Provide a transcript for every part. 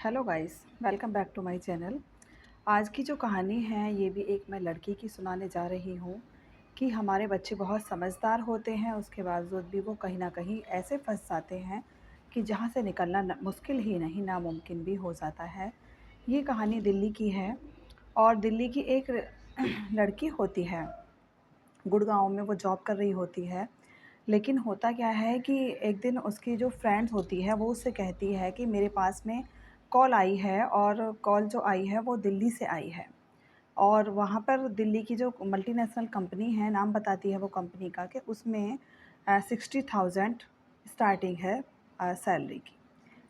Hello guys, welcome back to my channel. आज की जो कहानी है ये भी एक मैं लड़की की सुनाने जा रही हूँ कि हमारे बच्चे बहुत समझदार होते हैं, उसके बावजूद भी वो कहीं ना कहीं ऐसे फंस जाते हैं कि जहाँ से निकलना मुश्किल ही नहीं नामुमकिन भी हो जाता है। ये कहानी दिल्ली की है और दिल्ली की एक लड़की होती है। गुड़गांव में वो जॉब कर रही होती है। लेकिन होता क्या है कि एक दिन उसकी जो फ्रेंड्स होती है वो उससे कहती है कि मेरे पास में कॉल आई है और कॉल जो आई है वो दिल्ली से आई है। और वहाँ पर दिल्ली की जो मल्टीनेशनल कंपनी है, नाम बताती है वो कंपनी का, कि उसमें 60,000 स्टार्टिंग है सैलरी की।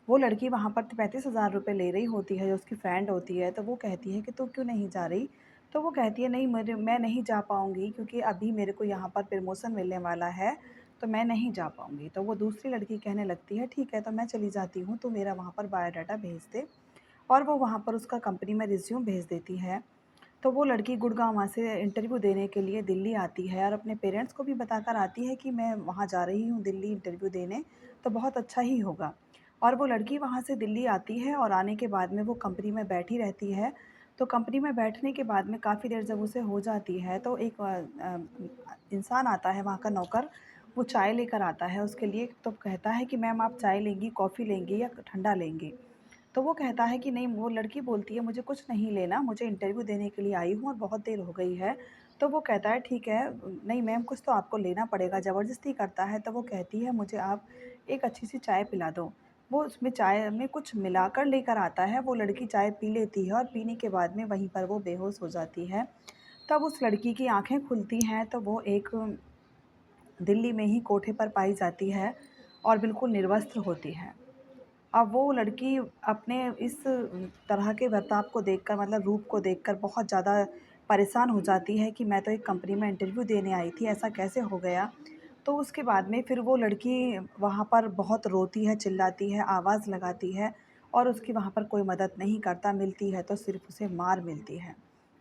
वो लड़की वहाँ पर 35,000 रुपये ले रही होती है, जो उसकी फ्रेंड होती है। तो वो कहती है कि तू क्यों नहीं जा रही? तो वो कहती है नहीं, मेरे मैं नहीं जा पाऊँगी क्योंकि अभी मेरे को यहाँ पर प्रमोशन मिलने वाला है, तो मैं नहीं जा पाऊँगी। तो वो दूसरी लड़की कहने लगती है ठीक है, तो मैं चली जाती हूँ, तू मेरा वहाँ पर बायोडाटा भेज दे। और वो वहाँ पर उसका कंपनी में रिज़्यूम भेज देती है। तो वो लड़की गुड़गाँव वहाँ से इंटरव्यू देने के लिए दिल्ली आती है और अपने पेरेंट्स को भी बताकर आती है कि मैं वहाँ जा रही हूँ दिल्ली इंटरव्यू देने, तो बहुत अच्छा ही होगा। और वो लड़की वहाँ से दिल्ली आती है और आने के बाद में वो कंपनी में बैठी रहती है। तो कंपनी में बैठने के बाद में काफ़ी देर जब उसे हो जाती है तो एक इंसान आता है वहाँ का नौकर। वो चाय लेकर आता है उसके लिए, तो कहता है कि मैम आप चाय लेंगी, कॉफ़ी लेंगी या ठंडा लेंगी? तो वो कहता है कि नहीं, वो लड़की बोलती है मुझे कुछ नहीं लेना, मुझे इंटरव्यू देने के लिए आई हूँ और बहुत देर हो गई है। तो वो कहता है ठीक है, नहीं मैम कुछ तो आपको लेना पड़ेगा, ज़बरदस्ती करता है। तो वो कहती है मुझे आप एक अच्छी-सी चाय पिला दो। वो उसमें चाय में कुछ मिलाकर लेकर आता है, वो लड़की चाय पी लेती है और पीने के बाद में वहीं पर वो बेहोश हो जाती है। तब उस लड़की की आँखें खुलती हैं तो वो एक दिल्ली में ही कोठे पर पाई जाती है और बिल्कुल निर्वस्त्र होती है। अब वो लड़की अपने इस तरह के बर्ताव को देखकर, मतलब रूप को देखकर, बहुत ज़्यादा परेशान हो जाती है कि मैं तो एक कंपनी में इंटरव्यू देने आई थी, ऐसा कैसे हो गया? तो उसके बाद में फिर वो लड़की वहाँ पर बहुत रोती है, चिल्लाती है, आवाज़ लगाती है और उसकी वहाँ पर कोई मदद नहीं करता। मिलती है तो सिर्फ़ उसे मार मिलती है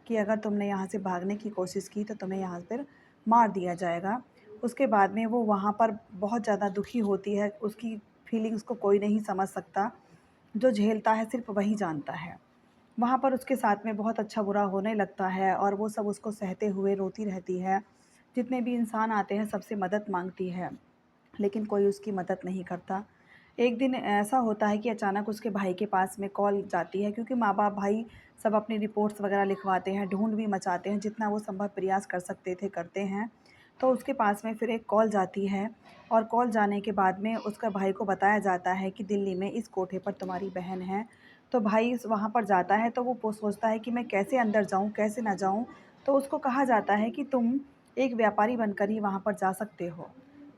कि अगर तुमने यहाँ से भागने की कोशिश की तो तुम्हें यहाँ पर मार दिया जाएगा। उसके बाद में वो वहाँ पर बहुत ज़्यादा दुखी होती है, उसकी फीलिंग्स को कोई नहीं समझ सकता, जो झेलता है सिर्फ़ वही जानता है। वहाँ पर उसके साथ में बहुत अच्छा बुरा होने लगता है और वो सब उसको सहते हुए रोती रहती है। जितने भी इंसान आते हैं सबसे मदद माँगती है, लेकिन कोई उसकी मदद नहीं करता। एक दिन ऐसा होता है कि अचानक उसके भाई के पास में कॉल जाती है, क्योंकि माँ-बाप, भाई सब अपनी रिपोर्ट्स वग़ैरह लिखवाते हैं, ढूँढ भी मचाते हैं, जितना वो संभव प्रयास कर सकते थे करते हैं। तो उसके पास में फिर एक कॉल जाती है और कॉल जाने के बाद में उसका भाई को बताया जाता है कि दिल्ली में इस कोठे पर तुम्हारी बहन है। तो भाई वहाँ पर जाता है तो वो सोचता है कि मैं कैसे अंदर जाऊँ, कैसे ना जाऊँ? तो उसको कहा जाता है कि तुम एक व्यापारी बनकर ही वहाँ पर जा सकते हो।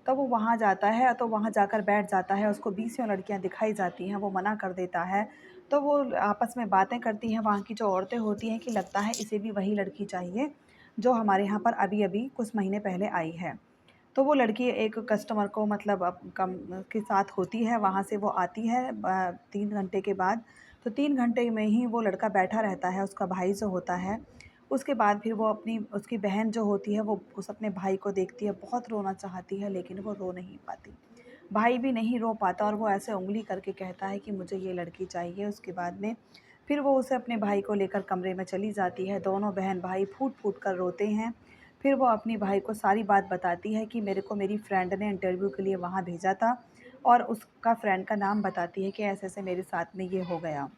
तो वो वहाँ जाता है तो वहाँ जाकर बैठ जाता है, उसको बीसियों लड़कियाँ दिखाई जाती हैं, वो मना कर देता है। तो वो आपस में बातें करती हैं, वहाँ की जो औरतें होती हैं, कि लगता है इसे भी वही लड़की चाहिए, जो हमारे यहाँ पर अभी-अभी कुछ महीने पहले आई है। तो वो लड़की एक कस्टमर को, मतलब कम के साथ होती है, वहाँ से वो आती है 3 घंटे के बाद। तो 3 घंटे में ही वो लड़का बैठा रहता है, उसका भाई जो होता है। उसके बाद फिर वो अपनी उसकी बहन जो होती है वो उस अपने भाई को देखती है, बहुत रोना चाहती है लेकिन वो रो नहीं पाती। भाई भी नहीं रो पाता और वो ऐसे उँगली करके कहता है कि मुझे ये लड़की चाहिए। उसके बाद में फिर वो उसे अपने भाई को लेकर कमरे में चली जाती है, दोनों बहन-भाई फूट-फूट कर रोते हैं। फिर वो अपनी भाई को सारी बात बताती है कि मेरे को मेरी फ्रेंड ने इंटरव्यू के लिए वहाँ भेजा था और उसका फ्रेंड का नाम बताती है कि ऐसे-ऐसे मेरे साथ में ये हो गया।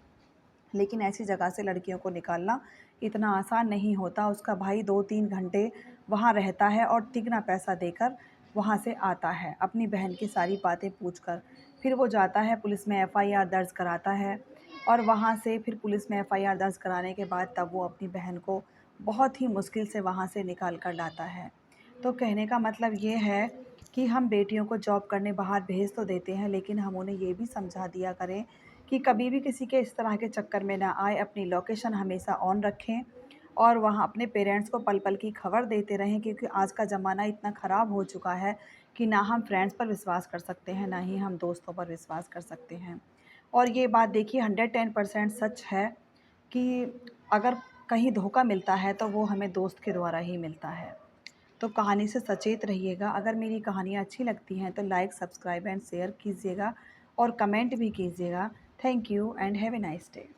लेकिन ऐसी जगह से लड़कियों को निकालना इतना आसान नहीं होता। उसका भाई 2-3 घंटे वहाँ रहता है और तिगना पैसा देकर वहाँ से आता है, अपनी बहन की सारी बातें पूछकर। फिर वो जाता है, पुलिस में एफ़आईआर दर्ज कराता है और वहाँ से फिर पुलिस में एफ़आईआर दर्ज कराने के बाद तब वो अपनी बहन को बहुत ही मुश्किल से वहाँ से निकाल कर लाता है। तो कहने का मतलब ये है कि हम बेटियों को जॉब करने बाहर भेज तो देते हैं, लेकिन हम उन्हें ये भी समझा दिया करें कि कभी भी किसी के इस तरह के चक्कर में ना आए, अपनी लोकेशन हमेशा ऑन रखें और वहाँ अपने पेरेंट्स को पल-पल की खबर देते रहें, क्योंकि आज का ज़माना इतना ख़राब हो चुका है कि ना हम फ्रेंड्स पर विश्वास कर सकते हैं, ना ही हम दोस्तों पर विश्वास कर सकते हैं। और ये बात देखिए 110% सच है कि अगर कहीं धोखा मिलता है तो वो हमें दोस्त के द्वारा ही मिलता है। तो कहानी से सचेत रहिएगा। अगर मेरी कहानियाँ अच्छी लगती हैं तो लाइक, सब्सक्राइब एंड शेयर कीजिएगा और कमेंट भी कीजिएगा thank you and have a nice day.